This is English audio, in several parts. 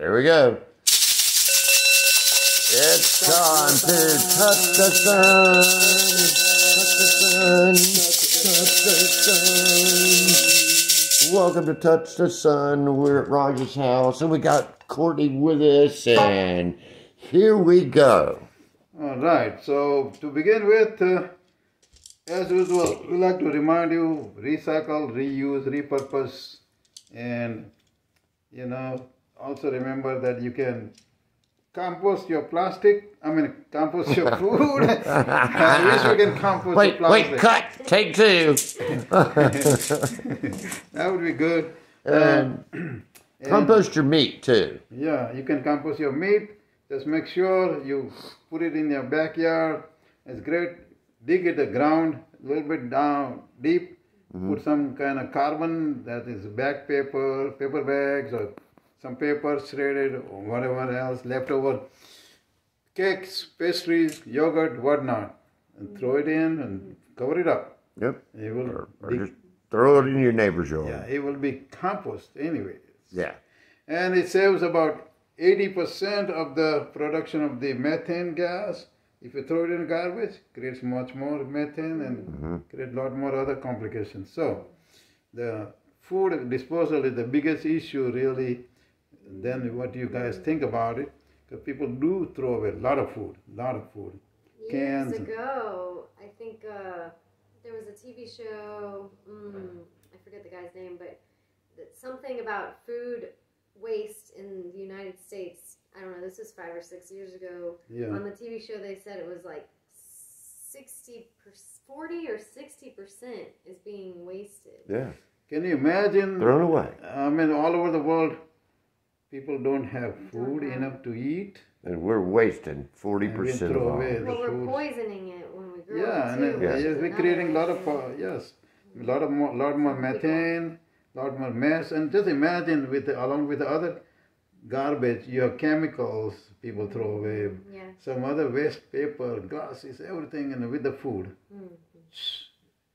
Here we go. It's time to touch the sun. Touch the sun. Touch the sun. Welcome to Touch the Sun. We're at Raj's house, and we got Courtney with us, and here we go. All right. So to begin with, as usual, we like to remind you: recycle, reuse, repurpose, and also remember that you can compost your plastic. Compost your food. I wish you can compost your plastic. Wait, cut. Take two. That would be good. And compost your meat too. Yeah, you can compost your meat. Just make sure you put it in your backyard. It's great. Dig it the ground a little bit down deep. Mm-hmm. Put some kind of carbon, that is back paper bags, or some paper shredded, or whatever else, leftover cakes, pastries, yogurt, whatnot, and throw it in and cover it up. Yep. It will or just throw it in your neighbor's yard. Yeah, it will be compost anyway. Yeah. And it saves about 80% of the production of the methane gas. If you throw it in garbage, creates much more methane and create a lot more other complications. So the food disposal is the biggest issue really. Then what you guys think about it, because people do throw away a lot of food. Years ago, I think there was a TV show, I forget the guy's name, but something about food waste in the United States. I don't know, this was 5 or 6 years ago. Yeah. On the TV show, they said it was like 40 or 60% is being wasted. Yeah. Can you imagine? Thrown away. All over the world, people don't have food enough to eat. And we're wasting 40% of all. Well, we're poisoning it when we grow it too. Yeah, we're creating a lot of, a lot more methane, a lot more mess. And just imagine, along with the other garbage, you have chemicals people throw away, some other waste, paper, glasses, everything, and with the food.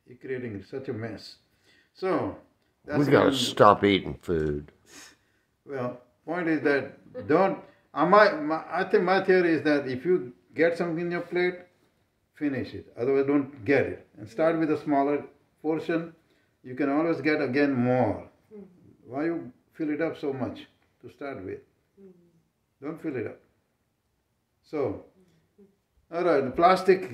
You're creating such a mess. So, we got to stop eating food. Well, point is that I think my theory is that if you get something in your plate, finish it. Otherwise, don't get it. And start with a smaller portion. You can always get again more. Why you fill it up so much to start with? Don't fill it up. So, all right, the plastic,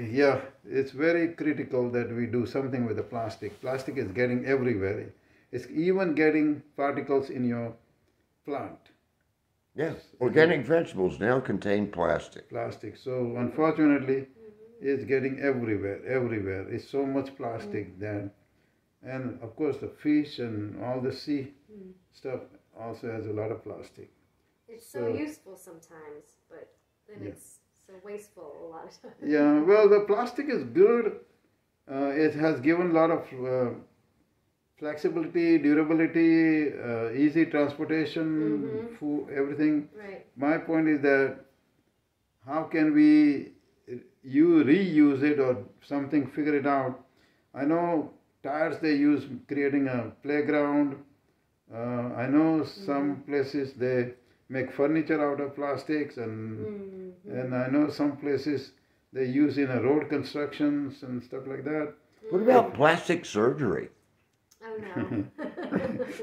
it's very critical that we do something with the plastic. Plastic is getting everywhere. It's even getting particles in your plant. Yes, organic vegetables now contain plastic. So, unfortunately, it's getting everywhere. It's so much plastic that, and of course the fish and all the sea stuff also has a lot of plastic. It's so useful sometimes, but then it's so wasteful a lot of times. Yeah, well, the plastic is good. It has given a lot of flexibility, durability, easy transportation, food, everything. Right. My point is that how can we reuse it or something, figure it out. I know tires they use creating a playground. I know some places they make furniture out of plastics, and I know some places they use in road constructions and stuff like that. What about plastic surgery? Oh no.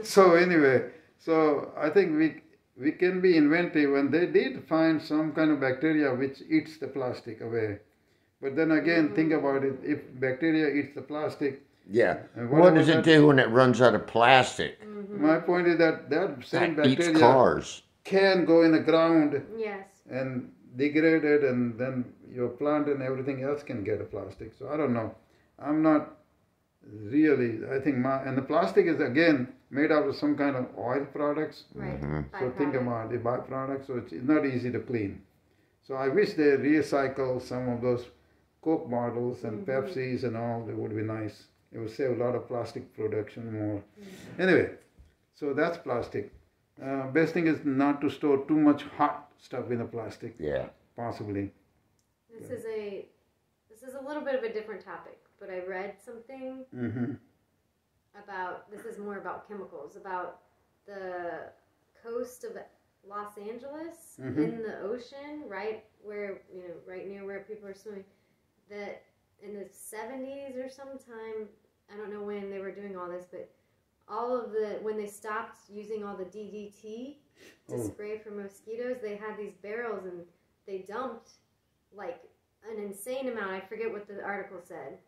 So anyway, I think we can be inventive, and they did find some kind of bacteria which eats the plastic away. But then again, think about it, if bacteria eats the plastic. Yeah. What does it do when it runs out of plastic? My point is that same bacteria eats cars. Can go in the ground and degrade it, and then your plant and everything else can get a plastic. So I don't know. I'm not really, I think and the plastic is again made out of some kind of oil products. Right. So think about the byproducts, so it's not easy to clean. So I wish they recycle some of those Coke bottles and Pepsis and all. That would be nice. It would save a lot of plastic production more. Anyway, so that's plastic. Best thing is not to store too much hot stuff in the plastic. Yeah. Possibly. This is a little bit of a different topic, but I read something about, this is more about chemicals, about the coast of Los Angeles in the ocean, right where, right near where people are swimming, that in the 70s or sometime, I don't know when they were doing all this, but when they stopped using all the DDT to spray for mosquitoes, they had these barrels and they dumped like an insane amount, I forget what the article said,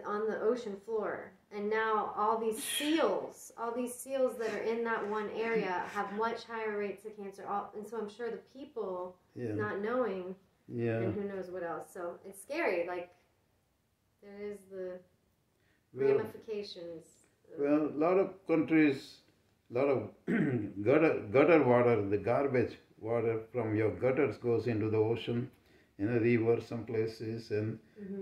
on the ocean floor. And now all these seals that are in that one area have much higher rates of cancer. And so I'm sure the people not knowing, and who knows what else. So it's scary. Like, there is the ramifications. Well, a lot of countries, a lot of gutter water, the garbage water from your gutters goes into the ocean, in a river some places, and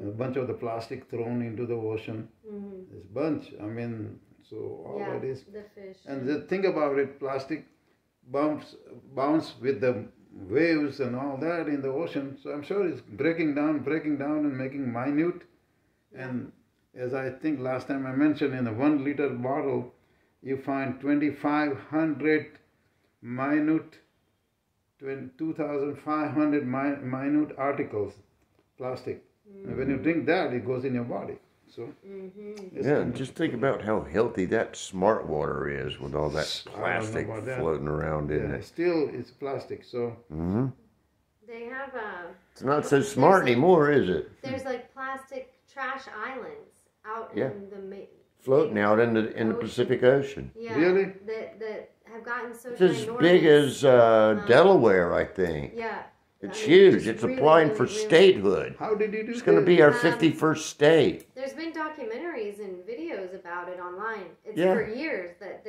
a bunch of the plastic thrown into the ocean. There's a bunch. I mean, so all that is. The fish. And the thing about it, plastic bounce with the waves and all that in the ocean. So I'm sure it's breaking down and making minute. And as I think last time I mentioned, in a 1 liter bottle, you find 2,500 minute, 2,500 minute articles, plastic. And when you drink that, it goes in your body. So, and just think about how healthy that smart water is with all that plastic floating around in it. Still, it's plastic. So they have it's not so smart anymore, is it? There's like plastic trash islands out in the floating out in the Pacific Ocean. Yeah, really? That have gotten so it's as big as Delaware, I think. Yeah. It's huge. It's really, applying for statehood. How did you do It's going to be our 51st state. There's been documentaries and videos about it online. It's for years that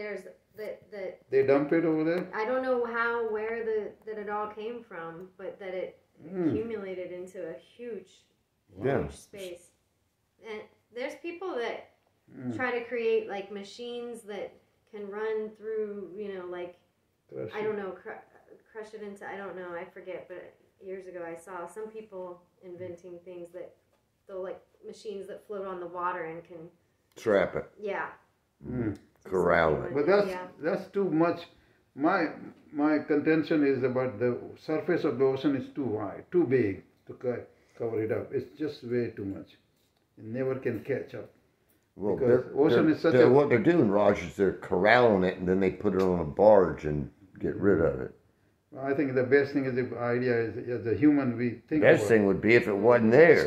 they dump it over there. I don't know where that it all came from, but that it accumulated into a huge space. And there's people that try to create like machines that can run through, I don't know, crush it into, I don't know, I forget, but years ago I saw some people inventing things that, like machines that float on the water and can trap it. Yeah. Corral it. But that's too much. My contention is about the surface of the ocean is too wide, too big to cover it up. It's just way too much. It never can catch up. Well, ocean is such what they're doing, Raj, is they're corralling it and then they put it on a barge and get rid of it. I think the best thing is the idea is as a human we think. Best thing would be if it wasn't there.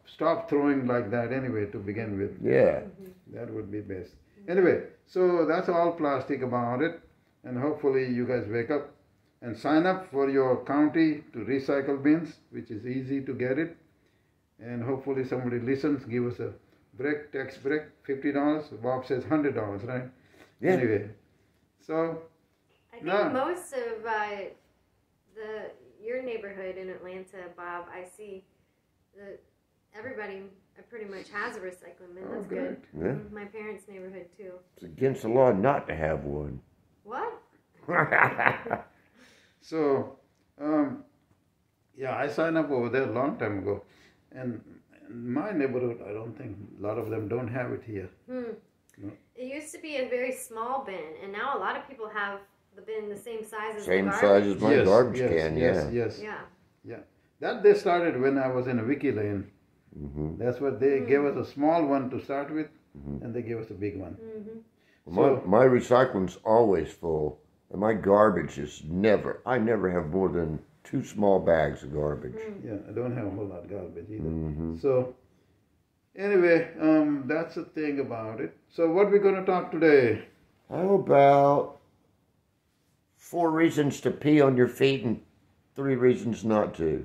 Stop throwing like that anyway to begin with. Yeah. That would be best. Anyway, so that's all plastic about it, and hopefully you guys wake up and sign up for your county to recycle bins, which is easy to get it, and hopefully somebody listens, give us a break, tax break, $50. Bob says $100, right? Yeah. Anyway, so I think most of your neighborhood in Atlanta, Bob, I see everybody pretty much has a recycling bin. That's good. Yeah. My parents' neighborhood too. It's against the law not to have one. What? So, I signed up over there a long time ago, and in my neighborhood, I don't think a lot of them don't have it here. No. It used to be a very small bin, and now a lot of people have the bin the same size as same size as my garbage can. Yes. That they started when I was in a Wiki Lane. That's what they gave us, a small one to start with, and they gave us a big one. Well, my recycling's always full, and my garbage is I never have more than 2 small bags of garbage. Yeah, I don't have a whole lot of garbage either. So, anyway, that's the thing about it. So, what we're going to talk today? How about 4 reasons to pee on your feet and 3 reasons not to?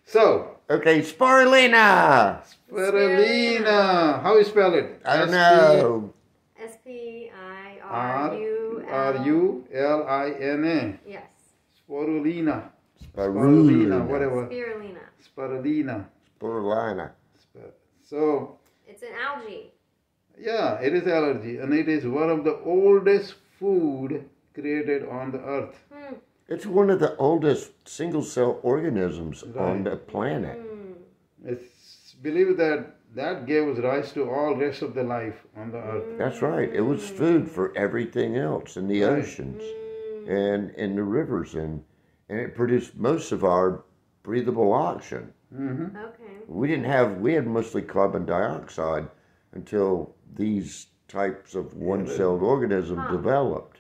So. Okay, Spirulina. Spirulina. How you spell it? I don't know. Spirulina. Yes. Spirulina. Whatever. Spirulina. So. It's an algae. Yeah, it is algae, and it is one of the oldest food created on the earth. It's one of the oldest single-cell organisms on the planet. It's believed that that gave rise to all rest of the life on the earth. That's right. It was food for everything else in the Right. oceans and in the rivers, and it produced most of our breathable oxygen. Mm-hmm. Okay. We had mostly carbon dioxide until these types of one-celled organisms developed,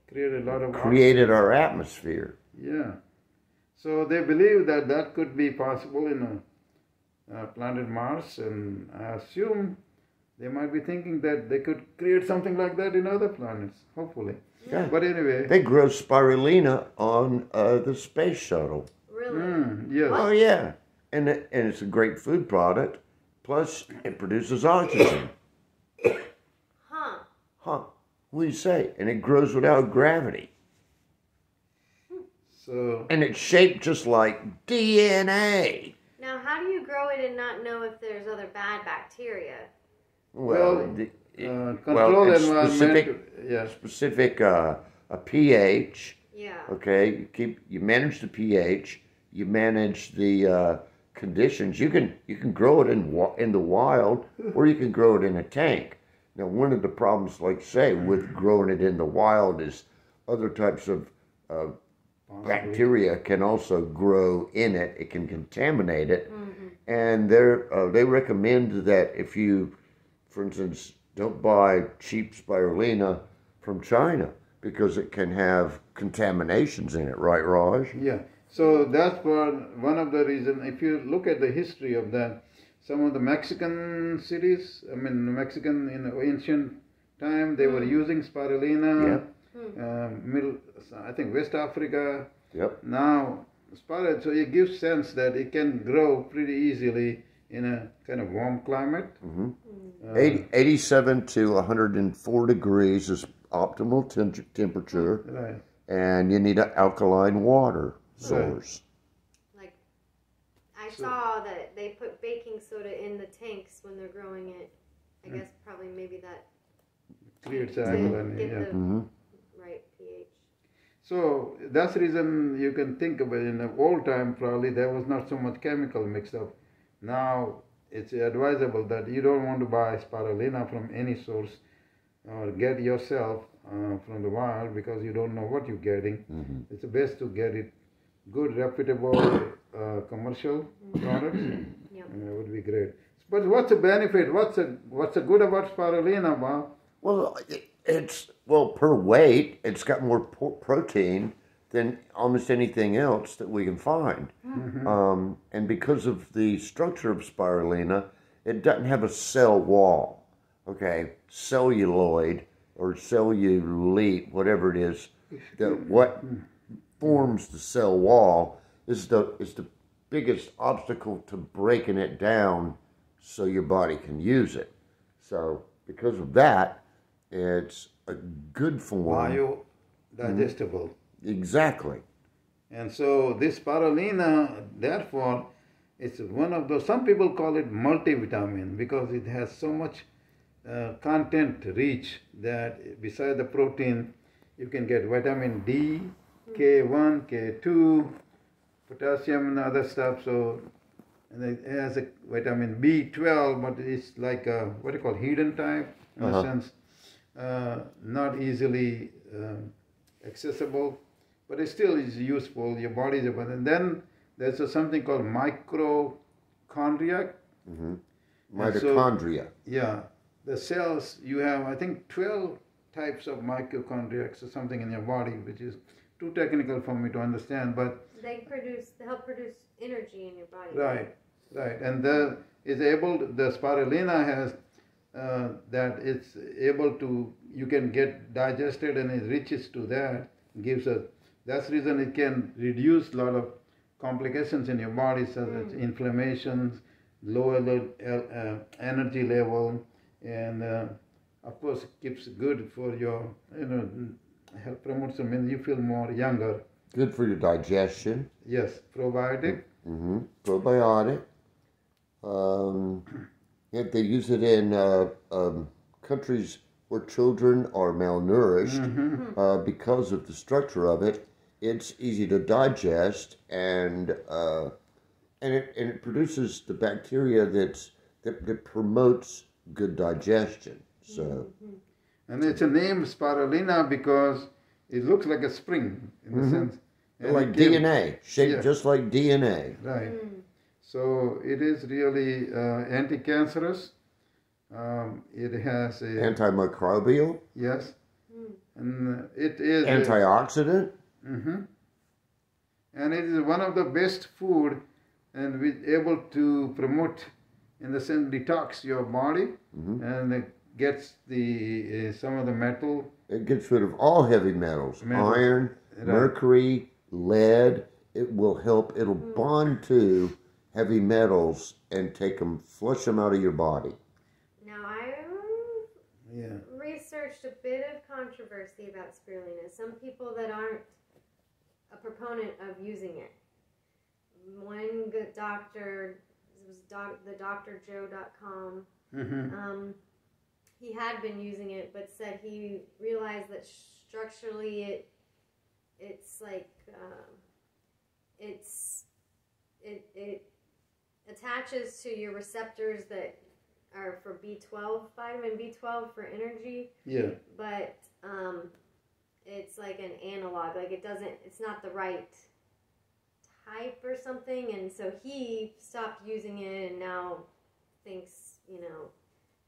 Created a lot of created our atmosphere. Yeah. So they believe that that could be possible in a planet Mars, and I assume they might be thinking that they could create something like that in other planets, hopefully. Yeah. But anyway. They grow spirulina on the space shuttle. Really? Yes. Oh yeah, and it's a great food product. Plus, it produces oxygen. Huh. Huh? What do you say? And it grows without gravity. So. And it's shaped just like DNA. Now, how do you grow it and not know if there's other bad bacteria? Well, control it's environment. Specific a pH. Yeah. Okay, you manage the pH. You manage the conditions. You can grow it in the wild, or you can grow it in a tank. Now, one of the problems, like say, with growing it in the wild is other types of bacteria can also grow in it. It can contaminate it, and they recommend that if you, for instance, don't buy cheap spirulina from China because it can have contaminations in it, right, Raj? Yeah. So that's one of the reasons. If you look at the history of that, some of the Mexican cities, Mexican in the ancient time, they were using spirulina. I think West Africa. Yep. Now, spirulina, so it gives sense that it can grow pretty easily in a kind of warm climate. 87 to 104 degrees is optimal temperature. Right. And you need an alkaline water source. Like, I saw that they put baking soda in the tanks when they're growing it. I guess probably maybe that Creates to alkaline, get yeah. the right pH. So that's the reason you can think of it. In the old time, probably there was not so much chemical mixed up. Now it's advisable that you don't want to buy spirulina from any source or get yourself from the wild because you don't know what you're getting. It's best to get it good, reputable commercial products. Would be great. But what's the benefit? What's the good about spirulina, Bob? Well, per weight, it's got more protein than almost anything else that we can find. And because of the structure of spirulina, it doesn't have a cell wall. Okay, celluloid or cellulite, whatever it is, what forms the cell wall is the biggest obstacle to breaking it down so your body can use it. So because of that, it's a good form. Biodigestible. Exactly. And so this spirulina, therefore, it's one of those, some people call it multivitamin because it has so much content rich that beside the protein, you can get vitamin D, K1, K2, potassium and other stuff. So, and it has a vitamin B12, but it's like a, what do you call, hidden type in a sense, not easily accessible, but it still is useful. Your body is able. And then there's something called mitochondria. Mitochondria. So, the cells, you have, I think, 12 types of mitochondria or something in your body, which is too technical for me to understand, but they help produce energy in your body. Right. And the spirulina has that it's able to, you can get digested and it reaches to that, gives us, that's the reason it can reduce a lot of complications in your body, such as inflammations, lower the energy level, and of course it keeps good for your, help promotes, you feel more younger. Good for your digestion. Yes, probiotic. Probiotic. They use it in countries where children are malnourished because of the structure of it. It's easy to digest, and it produces the bacteria that's that promotes good digestion. So, and it's a name Spirulina because it looks like a spring in the sense. And like DNA, shaped just like DNA. Right. So it is really anti-cancerous. It has a antimicrobial. Yes, and it is antioxidant. And it is one of the best food, and we able to promote in the sense detox your body, and it gets the some of the metal. It gets rid of all heavy metals, iron, mercury, lead. It will help. It'll bond to heavy metals and flush them out of your body. Now I researched a bit of controversy about spirulina. Some people that aren't a proponent of using it. One good doctor, it was the drjoe.com. He had been using it, but said he realized that structurally it's like it attaches to your receptors that are for B12, vitamin B12 for energy. Yeah. But it's like an analog. Like it's not the right type or something. And so he stopped using it and now thinks,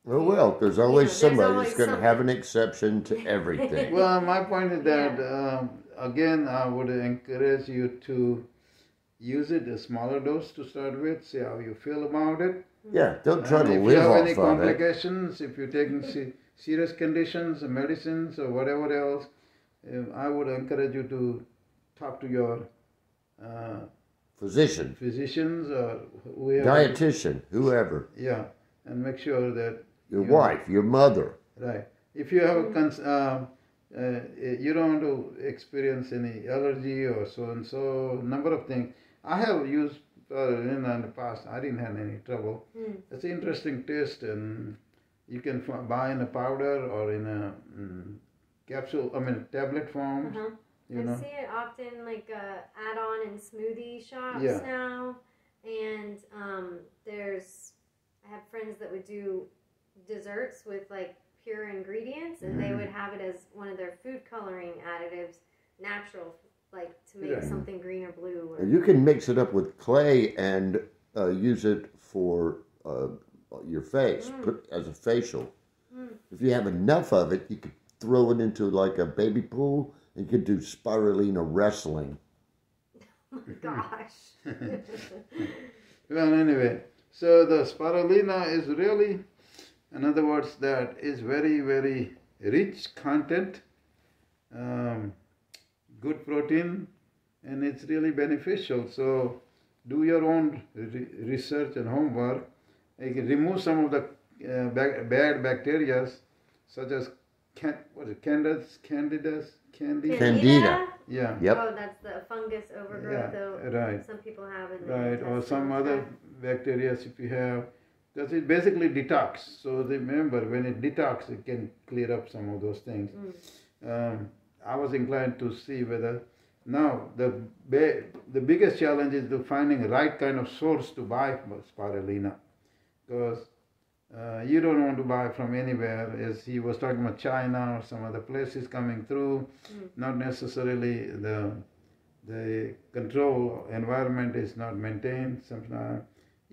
Oh, well, there's always somebody that's going to have an exception to everything. Well, my point is that, again, I would encourage you to use it a smaller dose to start with, see how you feel about it. Yeah, don't try to live off of it. If you have any complications, if you're taking serious conditions, medicines, or whatever else, I would encourage you to talk to your physicians or whoever. Dietitian, whoever. Yeah, and make sure that your wife, your mother. Right. If you have you don't want to experience any allergy or so and so, number of things. I have used in the past. I didn't have any trouble. It's an interesting taste, and you can buy in a powder or in a capsule. tablet form. I see it often like add-on in smoothie shops now, and I have friends that would do desserts with like pure ingredients, and they would have it as one of their food coloring additives, natural, like to make something green or blue. Or... You can mix it up with clay and use it for your face, put as a facial. If you have enough of it, you could throw it into like a baby pool, and you could do spirulina wrestling. Oh my gosh. Well, anyway, so the spirulina is really, in other words, that is very, very rich content, good protein, and it's really beneficial. So do your own research and homework. You can remove some of the bad bacteria, such as Candida. Yeah. Yep. Oh, that's the fungus overgrowth. Right. Some people have in Right, or some other bacteria if you have. Because it basically detox. So remember, when it detox, it can clear up some of those things. I was inclined to see whether now the biggest challenge is to finding the right kind of source to buy spirulina, because you don't want to buy from anywhere. As he was talking about China or some other places coming through, not necessarily the control environment is not maintained sometimes.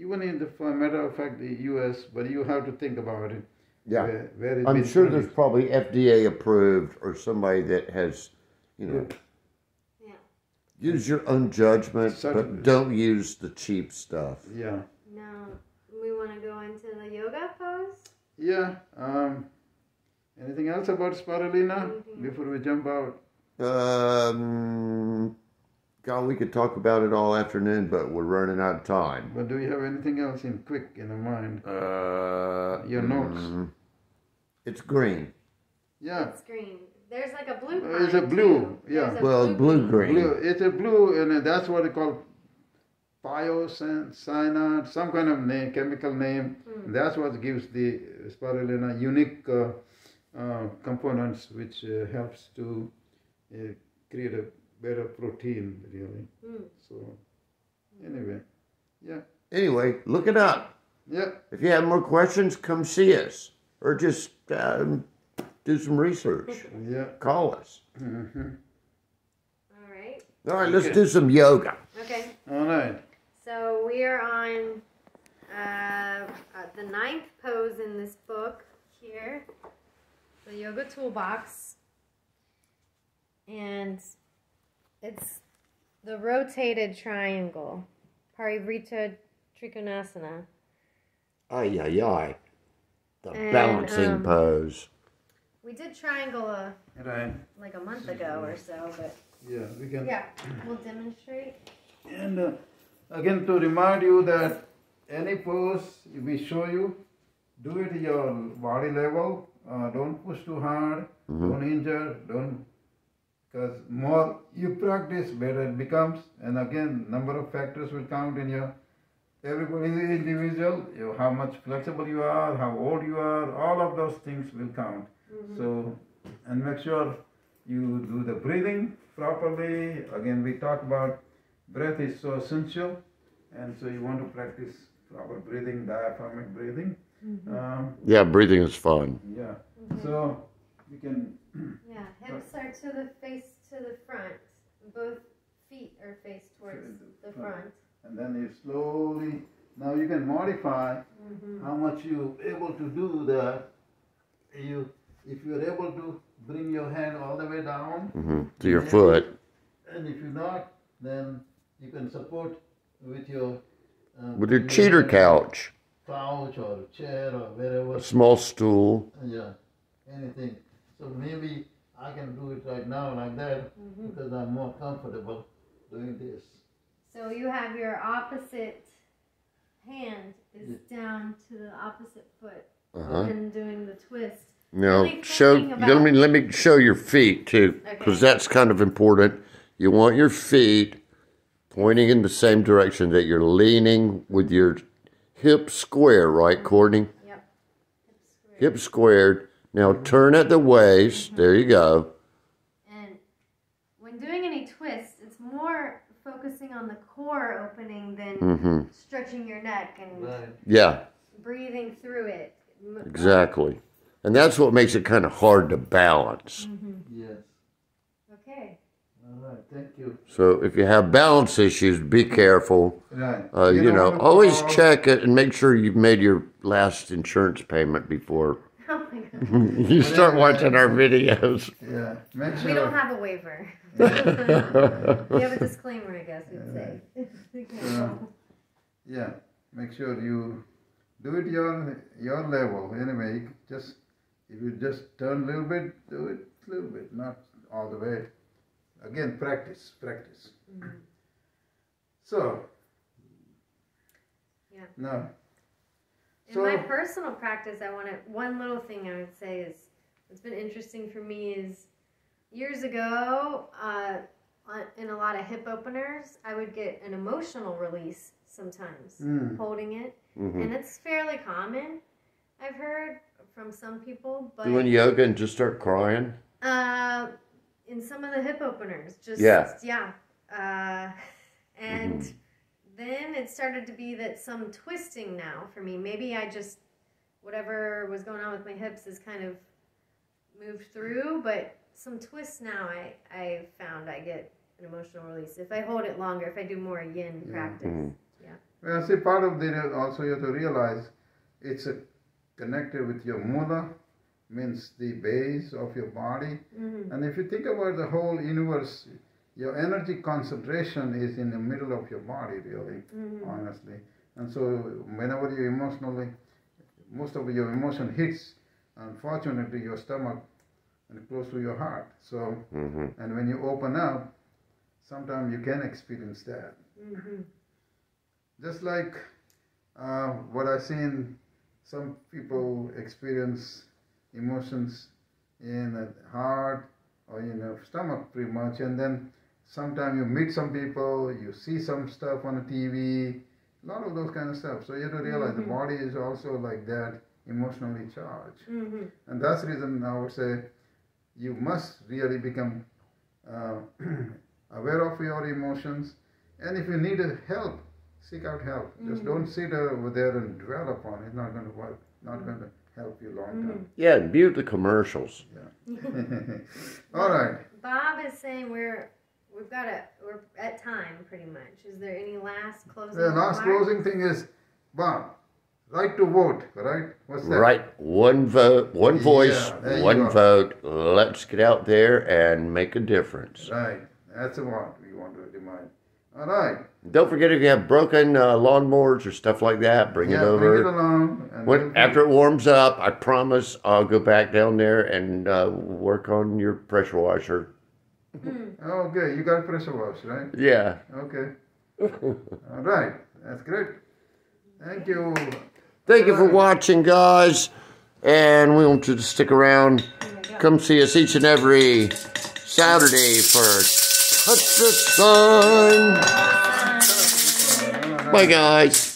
Even in for a matter of fact, the U.S., but you have to think about it. Yeah, where I'm sure there's probably FDA approved or somebody that has, use your own judgment, but don't use the cheap stuff. Yeah. Now, we want to go into the yoga pose? Yeah. Anything else about spirulina before we jump out? God, we could talk about it all afternoon, but we're running out of time. But do you have anything else in the mind? Your notes. It's green. Yeah. It's green. There's like a blue. It's a blue. Too. Yeah. Blue-green. It's a blue, and that's what they call cyanide, some kind of name, chemical name. That's what gives the spirulina unique components, which helps to create a better protein, really. So, anyway, yeah. Anyway, look it up. Yeah. If you have more questions, come see us. Or just do some research. Yeah. Call us. Mm-hmm. All right. All right, let's do some yoga. Okay. All right. So we are on the 9th pose in this book here, the Yoga Toolbox. And it's the rotated triangle, Parivrita Trikonasana. Ay, ay, ay. The And, balancing pose. We did triangle Right. like a month ago or so, but Yeah, we can. yeah, we'll demonstrate. And again, to remind you that any pose we show you, do it at your body level. Don't push too hard. Don't injure. Don't, because more you practice, better it becomes. And again, number of factors will count in your. Everybody is individual. How much flexible you are, how old you are, all of those things will count. So, and make sure you do the breathing properly. Again, we talk about breath is so essential, and so you want to practice proper breathing, diaphragmatic breathing. Yeah, breathing is fun. Yeah. So you can. Yeah, hips are to the front. Both feet are faced towards the front. And then you slowly. Now you can modify how much you able to do that. If you're able to bring your hand all the way down To your foot. and if you're not, then you can support with your Cheater couch. couch or chair or wherever. A small stool. Yeah, anything. So maybe I can do it right now like that because I'm more comfortable doing this. So you have your opposite hand is down to the opposite foot and doing the twist. Now, Really let me show your feet too, because that's kind of important. You want your feet pointing in the same direction that you're leaning with your hips square, right, Courtney? Yep. Hips squared. Now turn at the waist. There you go. And when doing any twists, it's more focusing on the core opening than stretching your neck and Yeah, breathing through it. exactly. And that's what makes it kind of hard to balance. Yes. Okay. All right. Thank you. So if you have balance issues, be careful. Right. You know, want to always fall. check it and make sure you've made your last insurance payment before Oh my God. you start watching our videos. Yeah. Make sure. We don't have a waiver. We have a disclaimer, I guess we'd say. Yeah. Make sure you do it your level. Anyway, if you just turn a little bit, do it a little bit, not all the way. Again, practice. So. Yeah. No. In my personal practice, one little thing I would say is, what's been interesting for me is, years ago, in a lot of hip openers, I would get an emotional release sometimes, holding it. And it's fairly common, I've heard, from some people. But Doing yoga and just start crying? in some of the hip openers, and then it started to be that some twisting now for me. Maybe I just, whatever was going on with my hips is kind of moved through, but some twists now I found I get an emotional release. If I hold it longer, if I do more yin practice. Well, see, part of the also you have to realize it's connected with your mula, means the base of your body. And if you think about the whole universe, your energy concentration is in the middle of your body, really, honestly. And so whenever you emotionally, most of your emotion hits, unfortunately, your stomach and close to your heart. So, and when you open up, sometimes you can experience that. Just like what I've seen, some people experience emotions in the heart or in the stomach pretty much, and then sometimes you meet some people, you see some stuff on the TV, a lot of those kind of stuff. So you have to realize the body is also like that, emotionally charged. And that's the reason I would say you must really become aware of your emotions, and if you need help, seek out help. Just don't sit over there and dwell upon it. It's not going to work. Not going to help you long term. Yeah, mute the commercials. Yeah. All right. Bob is saying we're at time pretty much. Is there any last closing? The last closing thing is, Bob, right to vote, right? What's that? Right, one vote, one voice, one vote. Let's get out there and make a difference. Right, that's what we want to demand. All right. Don't forget, if you have broken lawnmowers or stuff like that, bring it over. Bring it along. And after it warms up, I promise I'll go back down there and work on your pressure washer. Okay, you got pressure wash, right? Yeah. Okay. All right, that's great. Thank you. Thank you for watching, guys. And we want you to stick around. Come see us each and every Saturday for Touch the Sun. Bye, guys.